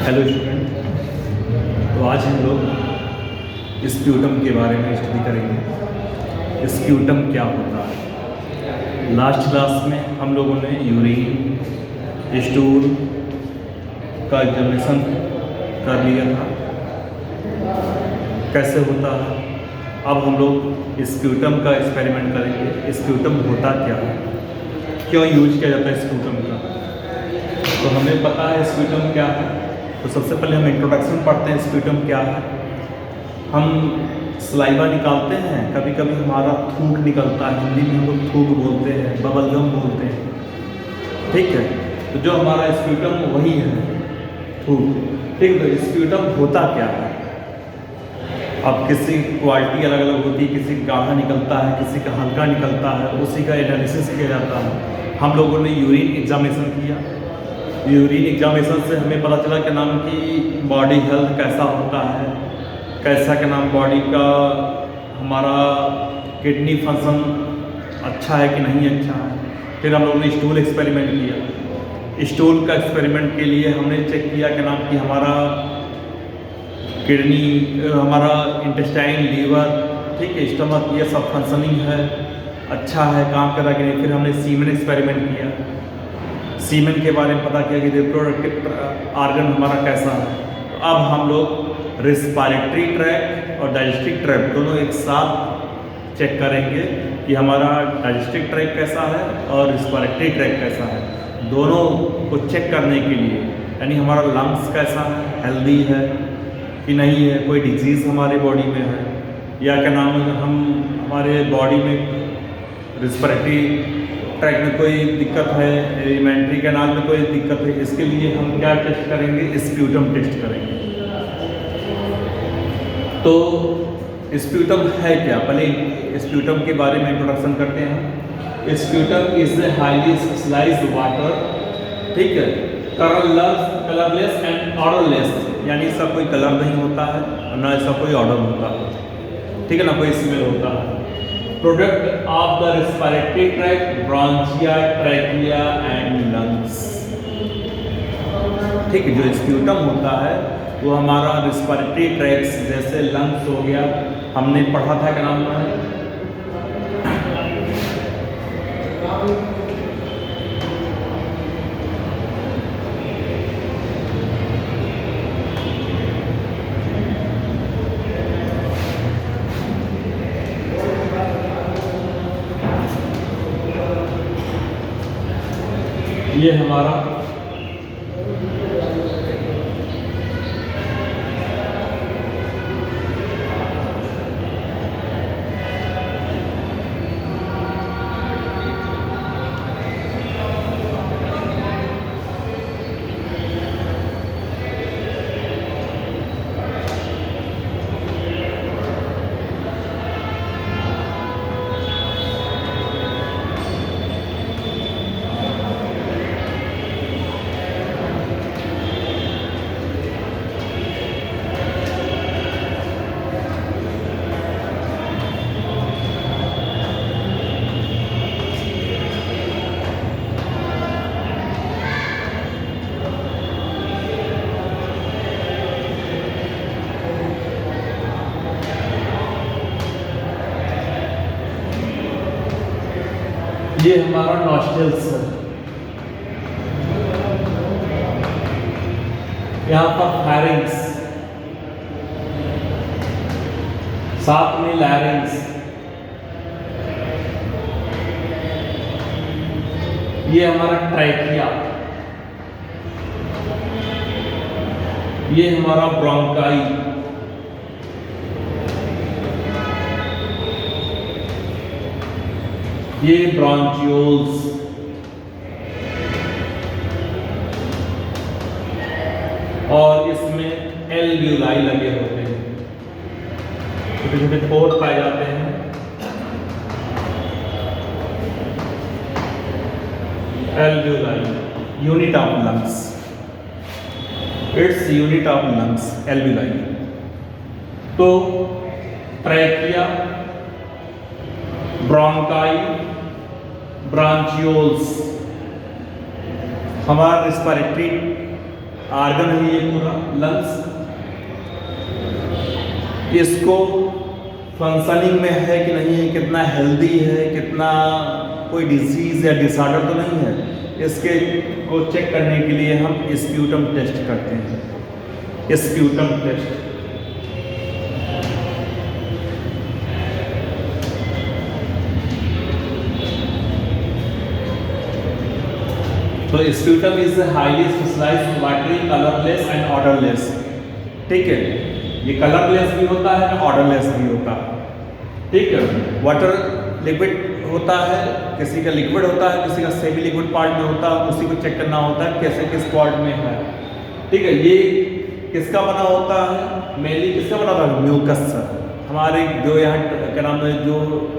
Hello student. तो आज हम लोग स्प्यूटम के बारे में स्टडी करेंगे। स्प्यूटम क्या होता है। लास्ट क्लास में हम लोगों ने यूरिन, स्टूल का एग्जामिनेशन कर लिया था, कैसे होता है। अब हम लोग स्प्यूटम का एक्सपेरिमेंट करेंगे। स्प्यूटम होता क्या है, क्यों यूज किया जाता है स्प्यूटम का। तो हमें पता है स्प्यूटम क्या है। तो सबसे पहले हम इंट्रोडक्शन पढ़ते हैं। स्प्यूटम क्या है। हम सलाइवा निकालते हैं, कभी कभी हमारा थूक निकलता है, हिंदी में हम लोग थूक बोलते हैं, बबलगम बोलते हैं, ठीक है। तो जो हमारा स्प्यूटम वही है, थूक, ठीक है। तो स्प्यूटम होता क्या है। अब किसी क्वालिटी अलग अलग होती है, किसी का गाढ़ा निकलता है, किसी का हल्का निकलता है, उसी का एनालिसिस किया जाता है। हम लोगों ने यूरिन एग्जामिनेशन किया। यूरिन एग्जामिनेशन से हमें पता चला कि नाम की बॉडी हेल्थ कैसा होता है, कैसा के नाम बॉडी का हमारा किडनी फंक्शन अच्छा है कि नहीं अच्छा है। फिर हम लोगों ने स्टूल एक्सपेरिमेंट किया। स्टूल का एक्सपेरिमेंट के लिए हमने चेक किया कि नाम कि हमारा किडनी, हमारा इंटेस्टाइन, लीवर, ठीक है, स्टमक, ये सब फंक्शनिंग है, अच्छा है, काम कर रहा है कि नहीं। फिर हमने सीमेन एक्सपेरिमेंट किया। सीमेन के बारे में पता किया कि रिप्रोडक्टिव ऑर्गन हमारा कैसा है। तो अब हम लोग रिस्पायरेटरी ट्रैक और डाइजेस्टिव ट्रैक दोनों एक साथ चेक करेंगे कि हमारा डाइजेस्टिव ट्रैक कैसा है और रिस्पायरेटरी ट्रैक कैसा है। दोनों को चेक करने के लिए, यानी हमारा लंग्स कैसा है, हेल्दी है कि नहीं है, कोई डिजीज़ हमारे बॉडी में है, या क्या नाम है हम हमारे बॉडी में रिस्पायरेटरी ट्रैक में कोई दिक्कत है, एलिमेंट्री कैनाल में कोई दिक्कत है। इसके लिए हम क्या टेस्ट करेंगे, स्प्यूटम टेस्ट करेंगे। तो स्प्यूटम है क्या, पहले स्प्यूटम के बारे में इंट्रोडक्शन करते हैं। Sputum is a highly specialised water, ठीक है, कलरलेस एंड ऑर्डरलेस, यानी इसका कोई कलर नहीं होता है और ना इसका कोई ऑर्डर होता है, ठीक है ना, कोई स्मेल होता है। Product of the respiratory tract, bronchia, trachea and lungs, ठीक है। जो स्प्यूटम होता है वो हमारा रेस्पिरेटरी ट्रैक्स जैसे लंग्स हो गया, हमने पढ़ा था क्या नाम है, ये हमारा ये हमारा नॉस्ट्रल्स है। यहाँ पर फेरिंग्स, साथ में लैरिंग्स, ये हमारा ट्रैकिया, ये हमारा ब्रोंकाई, ये ब्रांचियोल्स, और इसमें एल्व्यूलाई लगे होते हैं, छोटे छोटे पोर पाए जाते हैं। Alveoli, unit of lungs, its unit of lungs, alveoli. तो ट्रैकिया, ब्रोंकाई, ब्रांचियोल्स हमारा रिस्पिरेटरी आर्गन है ये पूरा लंग्स, इसको फंक्शनिंग में है कि नहीं है, कितना हेल्दी है, कितना कोई डिजीज या डिसऑर्डर तो नहीं है, इसके को चेक करने के लिए हम स्प्यूटम टेस्ट करते हैं। स्प्यूटम टेस्ट तो sputum is highly specialised watery colourless and odourless. ठीक है, ये कलरलेस भी होता है और ऑर्डरलेस भी होता है। ठीक है, वाटर लिक्विड होता है, किसी का लिक्विड होता है, किसी का सेमी लिक्विड पार्ट में होता है, उसी को चेक करना होता है कैसे किस पार्ट में है। ठीक है, ये किसका बना होता है, मेनली किसका बना होता है, म्यूकस से। हमारे जो यहाँ क्या नाम है, जो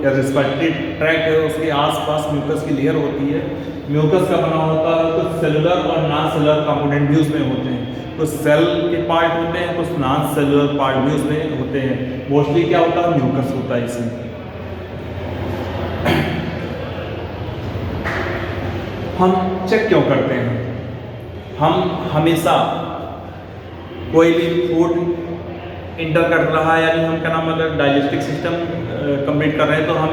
रेस्पिरेटरी ट्रैक है उसके आसपास म्यूकस की लेयर होती है, म्यूकस का बना होता है। कुछ सेलुलर और नॉन सेलुलर कंपोनेंट भी उसमें होते हैं, कुछ सेल के पार्ट होते हैं, कुछ नॉन सेलुलर पार्ट भी उसमें होते हैं। मोस्टली क्या होता है, म्यूकस होता है इसमें। हम चेक क्यों करते हैं, हम हमेशा कोई भी फूड इंटर कर रहा है, यानी हम क्या नाम, अगर डाइजेस्टिव सिस्टम कंप्लीट कर रहे हैं तो हम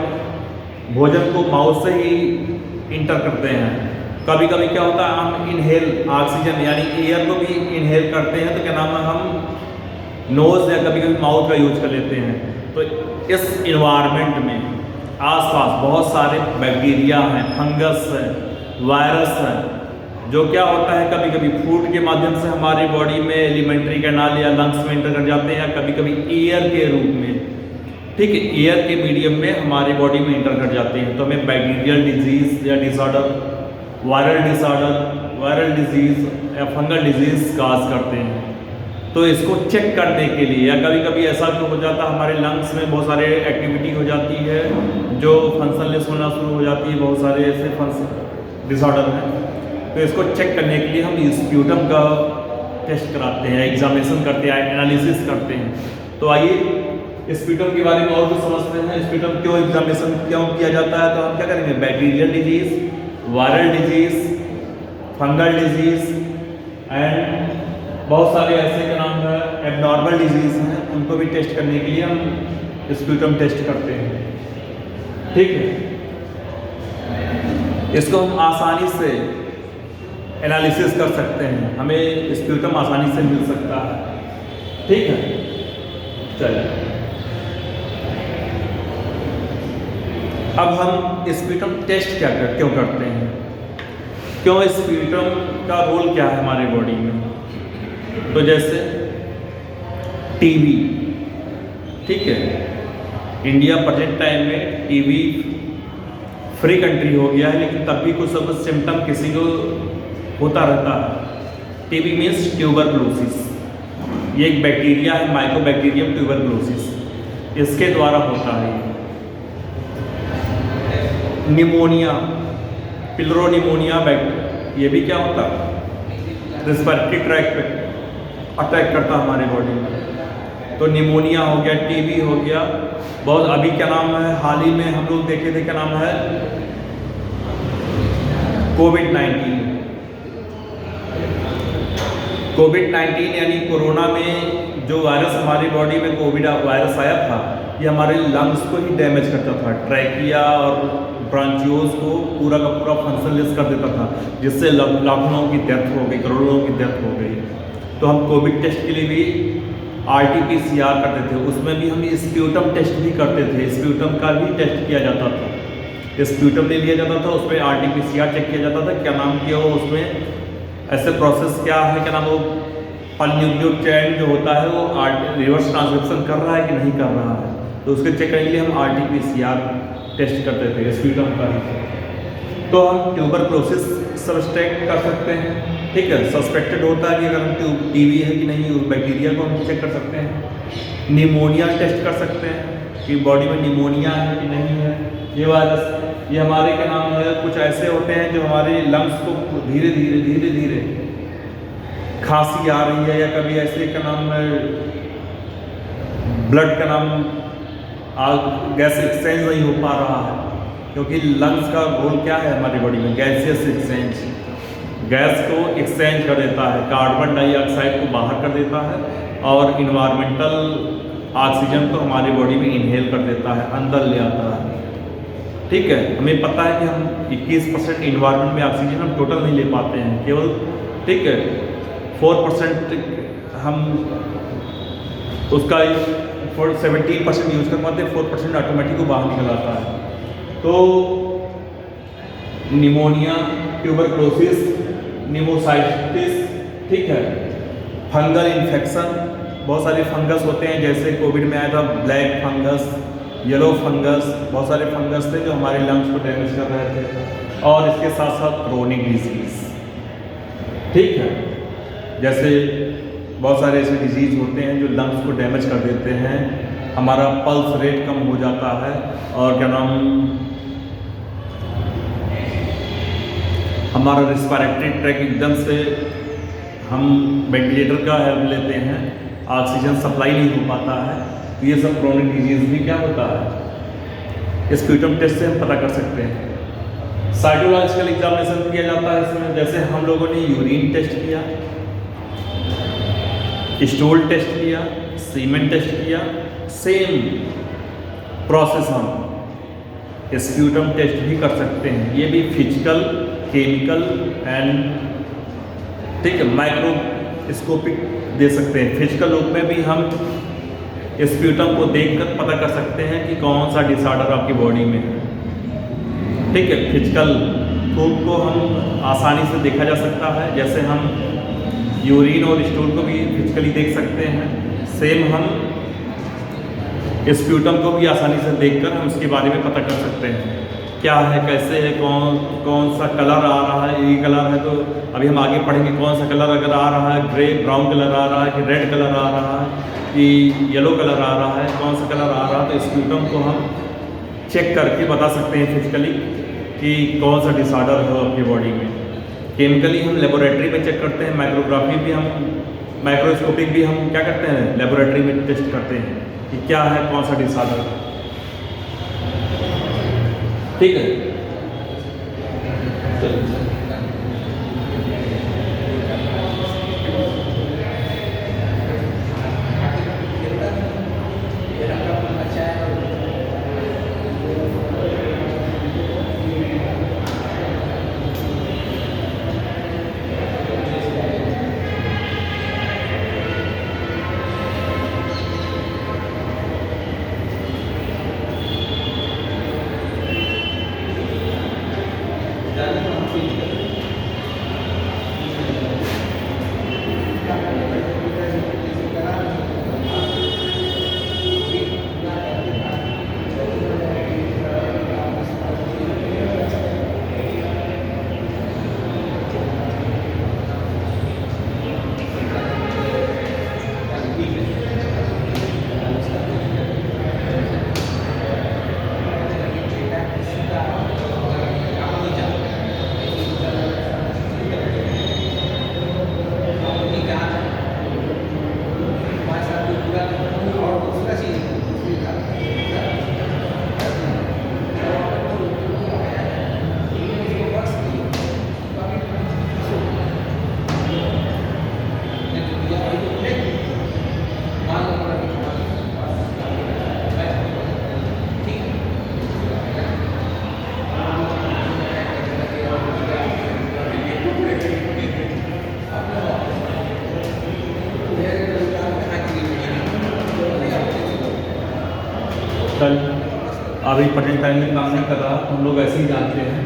भोजन को माउथ से ही इंटर करते हैं। कभी कभी क्या होता है, हम इनहेल ऑक्सीजन यानी एयर को भी इनहेल करते हैं, तो क्या नाम है, हम नोज या कभी कभी माउथ का यूज कर लेते हैं। तो इस इन्वायरमेंट में आसपास बहुत सारे बैक्टीरिया हैं, फंगस है, वायरस है, जो क्या होता है कभी कभी फूड के माध्यम से हमारी बॉडी में एलिमेंट्री कैनाल या लंग्स में इंटर कर जाते हैं, या कभी कभी एयर के रूप में, ठीक है, एयर के मीडियम में हमारी बॉडी में इंटर कर जाते हैं। तो हमें बैक्टीरियल डिजीज या disorder, viral disorder, viral disease या फंगल डिजीज काज करते हैं। तो इसको चेक करने के लिए, या कभी कभी ऐसा तो हो जाता है हमारे लंग्स में बहुत सारे एक्टिविटी हो जाती है जो फंक्शनलेस होना शुरू हो जाती है, बहुत सारे ऐसे डिसऑर्डर हैं। तो इसको चेक करने के लिए हम स्प्यूटम का टेस्ट कराते हैं, एग्जामिनेशन करते हैं, एनालिसिस करते हैं। तो आइए स्प्यूटम के बारे में और भी समझते हैं। स्प्यूटम क्यों एग्जामिनेशन क्यों किया जाता है, तो हम क्या करेंगे, bacterial disease, viral disease, fungal disease and बहुत सारे ऐसे का नाम है एबनॉर्मल डिजीज हैं, उनको भी टेस्ट करने के लिए हम स्प्यूटम टेस्ट करते हैं। ठीक है, इसको हम आसानी से एनालिसिस कर सकते हैं, हमें स्प्यूटम आसानी से मिल सकता है। ठीक है, चलिए अब हम स्प्यूटम टेस्ट क्यों करते हैं, क्यों स्प्यूटम का रोल क्या है हमारे बॉडी में। तो जैसे टीबी, ठीक है, इंडिया प्रेजेंट टाइम में टीबी फ्री कंट्री हो गया है, लेकिन तब भी कुछ सब सिम्टम किसी को होता रहता है। टीबी मीन्स ट्यूबरक्लोसिस, ये एक बैक्टीरिया है, माइकोबैक्टीरियम ट्यूबरक्लोसिस, इसके द्वारा होता है। निमोनिया, पिलरोनिमोनिया बैक्टीरिया, ये भी क्या होता है, रेस्पिरेटरी ट्रैक पे अटैक करता है हमारे बॉडी में। तो निमोनिया हो गया, टीबी हो गया, बहुत अभी क्या नाम है, हाल ही में हम लोग देखे थे, क्या नाम है, कोविड-19। कोविड-19 यानी कोरोना में जो वायरस हमारी बॉडी में कोविड वायरस आया था, ये हमारे लंग्स को ही डैमेज करता था, ट्रैकिया और ब्रांचियोज को पूरा का पूरा फंक्शनलेस कर देता था, जिससे लाखों की डेथ हो गई, करोड़ों की डेथ हो गई। तो हम कोविड टेस्ट के लिए भी RT-PCR करते थे, उसमें भी हम स्प्यूटम टेस्ट भी करते थे, स्प्यूटम का भी टेस्ट किया जाता था, स्प्यूटम ले लिया जाता था, उसमें RT-PCR चेक किया जाता था, क्या नाम किया हो, उसमें ऐसे प्रोसेस क्या है, क्या नाम, वो पॉलीन्यूक्लियोटाइड जो होता है वो रिवर्स ट्रांसक्रिप्शन कर रहा है कि नहीं कर रहा है, तो उसके चेक करने के लिए हम RT-PCR टेस्ट करते थे स्प्यूटम का ही। तो हम ट्यूबरक्लोसिस सस्पेक्ट कर सकते हैं, ठीक है, सस्पेक्टेड होता है कि अगर हम टीबी है कि नहीं, उस बैक्टीरिया को हम चेक कर सकते हैं। निमोनिया टेस्ट कर सकते हैं कि बॉडी में निमोनिया है कि नहीं है। ये वायरस, ये हमारे क्या नाम है, कुछ ऐसे होते हैं जो हमारे लंग्स को धीरे धीरे खांसी आ रही है, या कभी ऐसे का नाम है ब्लड का नाम गैस एक्सचेंज नहीं हो पा रहा है, क्योंकि लंग्स का रोल क्या है हमारी बॉडी में, गैसियस एक्सचेंज। गैस को एक्सचेंज कर देता है, कार्बन डाइऑक्साइड को बाहर कर देता है और इन्वायरमेंटल ऑक्सीजन को हमारी बॉडी में इनहेल कर देता है, अंदर ले आता है। ठीक है, हमें पता है कि हम 21% इन्वायरमेंट में ऑक्सीजन हम टोटल नहीं ले पाते हैं, केवल ठीक है 4% हम उसका 17% यूज़ कर पाते हैं, 4% ऑटोमेटिक को बाहर निकल आता है। तो निमोनिया, ट्यूबरक्लोसिस, निमोसाइटिस, ठीक है, फंगल इन्फेक्शन, बहुत सारे फंगस होते हैं, जैसे कोविड में आया था ब्लैक फंगस, येलो फंगस, बहुत सारे फंगस थे जो हमारे लंग्स को डैमेज कर रहे थे। और इसके साथ साथ क्रोनिक डिजीज़, ठीक है, जैसे बहुत सारे ऐसे डिजीज़ होते हैं जो लंग्स को डैमेज कर देते हैं, हमारा पल्स रेट कम हो जाता है और क्या नाम, हमारा रिस्पायरेटरी ट्रैक एकदम से, हम वेंटिलेटर का हेल्प लेते हैं, ऑक्सीजन सप्लाई नहीं हो पाता है, तो ये सब क्रोनिक डिजीज़ भी क्या होता है, स्प्यूटम टेस्ट से हम पता कर सकते हैं। साइटोलॉजिकल एग्जामिनेशन किया जाता है इसमें, जैसे हम लोगों ने यूरिन टेस्ट किया, स्टूल टेस्ट किया, सीमेन टेस्ट किया, सेम प्रोसेस हम स्प्यूटम टेस्ट भी कर सकते हैं। ये भी फिजिकल, केमिकल एंड ठीक है माइक्रोस्कोपिक दे सकते हैं। फिजिकल रूप में भी हम स्प्यूटम को देखकर पता कर सकते हैं कि कौन सा डिसऑर्डर आपकी बॉडी में है। ठीक है, फिजिकल प्रूफ को हम आसानी से देखा जा सकता है, जैसे हम यूरिन और स्टूल को भी फिजिकली देख सकते हैं, सेम हम स्प्यूटम को भी आसानी से देखकर हम उसके बारे में पता कर सकते हैं क्या है, कैसे है, कौन सा कलर आ रहा है। ये कलर है तो अभी हम आगे पढ़ेंगे कौन सा कलर अगर आ रहा है, ग्रे ब्राउन कलर आ रहा है कि रेड कलर आ रहा है कि येलो कलर आ रहा है, कौन सा कलर आ रहा है, तो स्प्यूटम को हम चेक करके बता सकते हैं फिजिकली कि कौन सा डिसऑर्डर है आपकी बॉडी में। केमिकली हम लेबोरेटरी में चेक करते हैं, माइक्रोग्राफी भी हम, माइक्रोस्कोपिक भी हम क्या करते हैं, लेबोरेटरी में टेस्ट करते हैं कि क्या है, कौन सा डिसऑर्डर। ठीक है, चलिए कल अभी पटेल टाइम में काम नहीं कर रहा, हम लोग ऐसे ही जानते हैं।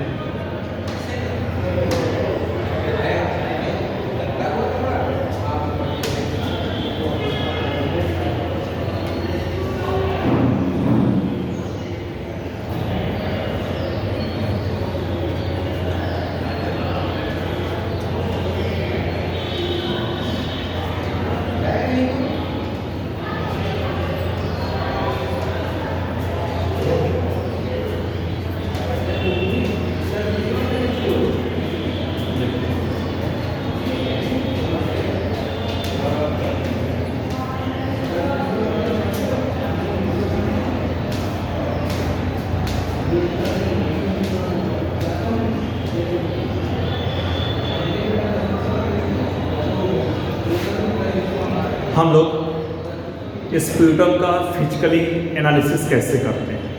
हम लोग स्प्यूटम का फिजिकली एनालिसिस कैसे करते हैं,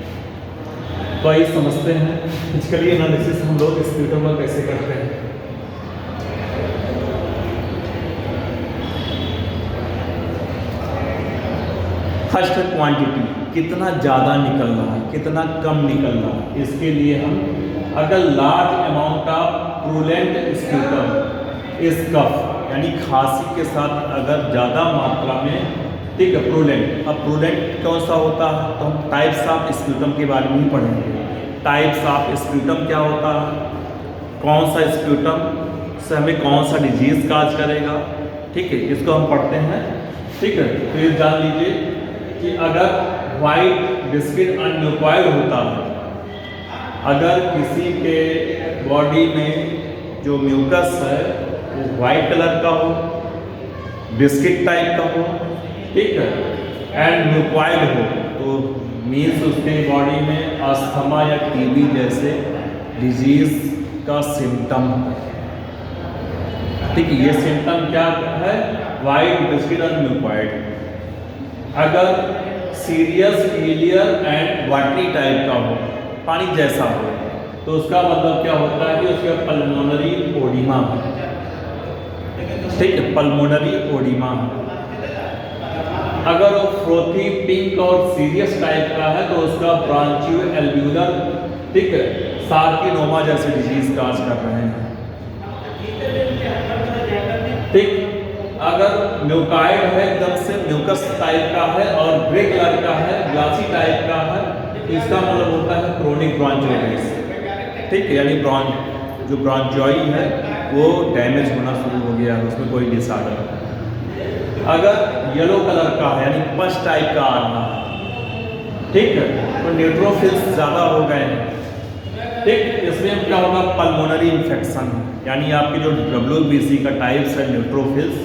तो आइए समझते हैं फिजिकली एनालिसिस हम लोग स्प्यूटम का कैसे करते हैं। फर्स्ट क्वांटिटी, कितना ज़्यादा निकल रहा है कितना कम निकल रहा है, इसके लिए हम अगर लार्ज अमाउंट ऑफ प्रूलेंट स्प्यूटम इस कफ यानी खांसी के साथ अगर ज़्यादा मात्रा में, ठीक है, प्रूलेंट। अब प्रूलेंट कौन सा होता है, तो हम टाइप्स ऑफ स्प्यूटम के बारे में ही पढ़ेंगे। टाइप्स ऑफ स्प्यूटम क्या होता है, कौन सा स्प्यूटम से हमें कौन सा डिजीज़ काज करेगा, ठीक है, इसको हम पढ़ते हैं। ठीक है, तो ये जान लीजिए कि अगर वाइट बिस्किट अनम्यूकॉइड होता है, अगर किसी के बॉडी में जो म्यूकस है वो वाइट कलर का हो, बिस्किट टाइप का हो, ठीक है, एंड म्यूकॉइड हो, तो मीन्स उसके बॉडी में अस्थमा या टीबी जैसे डिजीज का सिम्टम है। ठीक है, ये सिम्टम क्या है, वाइट बिस्किट अनम्यूकॉइड। अगर सीरियस इलियर एंड वाटरी टाइप का हो, पानी जैसा हो, तो उसका मतलब क्या होता है कि उसका पल्मोनरी ओडिमा है। ठीक है, पल्मोनरी ओडिमा है। अगर वो फ्रोथी पिंक और सीरियस टाइप का है तो उसका ब्रांचियो एल्व्यूलर, ठीक है, सार्किनोमा जैसे डिजीज काज कर रहे हैं। ठीक, अगर म्यूकॉइड है, एकदम से म्यूकस टाइप का है और ग्रे कलर का है, ग्लासी टाइप का है, इसका मतलब होता है क्रोनिक ब्रांचियोलाइटिस। ठीक है, यानी जो ब्रांचियोई है वो डैमेज होना शुरू हो गया है, उसमें कोई डिसऑर्डर है। अगर येलो कलर का है यानी पस टाइप का आ रहा है, ठीक है, तो न्यूट्रोफिल्स ज़्यादा हो गए हैं। ठीक, इसमें क्या होगा, पल्मोनरी इन्फेक्शन, यानी आपकी जो WBC का टाइप्स है न्यूट्रोफिल्स,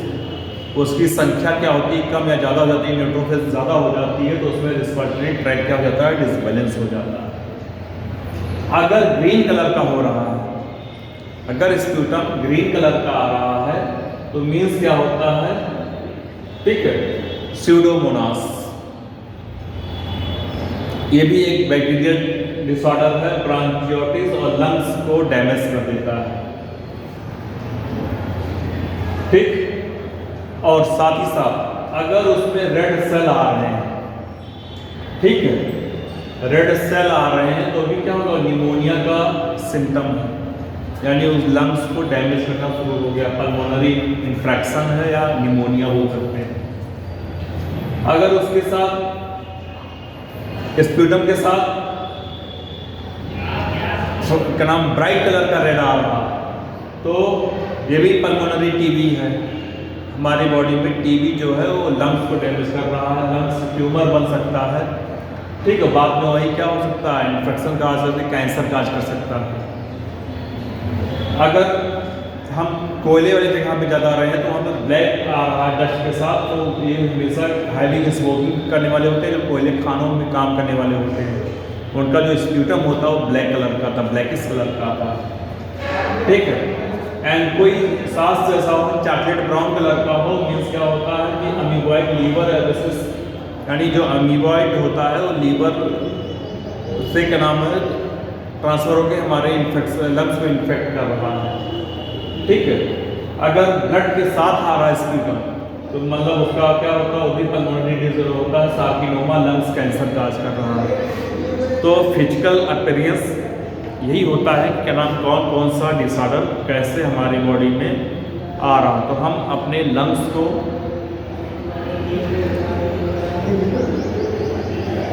उसकी संख्या क्या होती है, कम या ज़्यादा हो जाती है। न्यूट्रोफिल्स ज़्यादा हो जाती है तो उसमें रिस्पिरेटरी ट्रैक्ट क्या हो जाता है, डिसबैलेंस हो जाता है। अगर ग्रीन कलर का हो रहा है, अगर स्प्यूटम ग्रीन कलर का आ रहा है तो मीन्स क्या होता है, ठीक है, स्यूडोमोनास। ये भी एक बैक्टीरियल डिसऑर्डर है, ब्रांचियोटिस और लंग्स को डैमेज कर देता है। ठीक, और साथ ही साथ अगर उसमें रेड सेल आ रहे हैं, ठीक है, रेड सेल आ रहे हैं तो भी क्या होगा, निमोनिया का सिम्टम है, यानी उस लंग्स को डैमेज करना शुरू हो गया, पल्मोनरी इन्फेक्शन है या निमोनिया हो सकते हैं। अगर उसके साथ स्प्यूटम के साथ क्या नाम ब्राइट कलर का रेड आ रहा, तो ये भी पल्मोनरी टीबी है। हमारी बॉडी में टीबी जो है वो लंग्स को डैमेज कर रहा है, लंग्स ट्यूमर बन सकता है। ठीक है, बाद में वही क्या हो सकता है, इन्फेक्शन काज कर सकता है, कैंसर काज कर सकता है। अगर हम कोयले वाली जगह पे ज़्यादा रहे हैं तो वहाँ पर ब्लैक आ रहा है डस्ट के साथ, तो ये हमेशा हैवी स्मोकिंग करने वाले होते हैं, जो कोयले खानों में काम करने वाले होते हैं, उनका जो स्प्यूटम होता है वो ब्लैक कलर का था, ब्लैकिश कलर का था। ठीक है, एंड कोई सांस जैसा हो, चॉकलेट ब्राउन कलर का हो, मीन्स क्या होता है कि अमीबॉइड लीवर एरोसिस, यानी जो अमीबॉइड होता है वो लीवर से क्या नाम है ट्रांसफर होकर हमारे लंग्स को इन्फेक्ट कर रहा है। ठीक है, अगर ब्लड के साथ आ रहा है स्प्यूटम तो मतलब उसका क्या होता है, वो भी पल्मोनरी डिजीज होता है, सार्किनोमा, लंग्स कैंसर काज कर रहा है। तो फिजिकल अपीयरेंस यही होता है कि क्या नाम, कौन कौन सा डिसऑर्डर कैसे हमारी बॉडी में आ रहा। तो हम अपने लंग्स को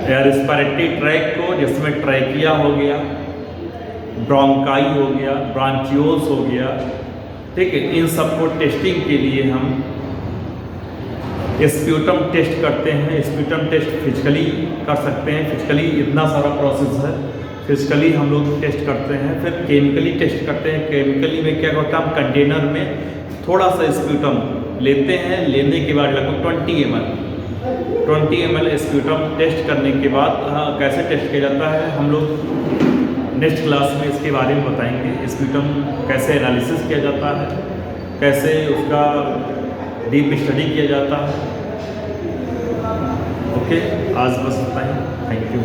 रेस्पिरेटरी ट्रैक को, जिसमें ट्रैकिया हो गया, ब्रोंकाई हो गया, ब्रांचियोल्स हो गया, ठीक है, इन सबको टेस्टिंग के लिए हम स्प्यूटम टेस्ट करते हैं। स्प्यूटम टेस्ट फिजिकली कर सकते हैं, फिजिकली इतना सारा प्रोसेस है, फिजिकली हम लोग टेस्ट करते हैं। फिर केमिकली टेस्ट करते हैं। केमिकली में क्या करता है, हम कंटेनर में थोड़ा सा स्प्यूटम लेते हैं, लेने के बाद लगभग 20 ml स्प्यूटम टेस्ट करने के बाद कैसे टेस्ट किया जाता है हम लोग नेक्स्ट क्लास में इसके बारे में बताएंगे। स्प्यूटम कैसे एनालिसिस किया जाता है, कैसे उसका डीप स्टडी किया जाता है, ओके, आज बस इतना ही। Thank you.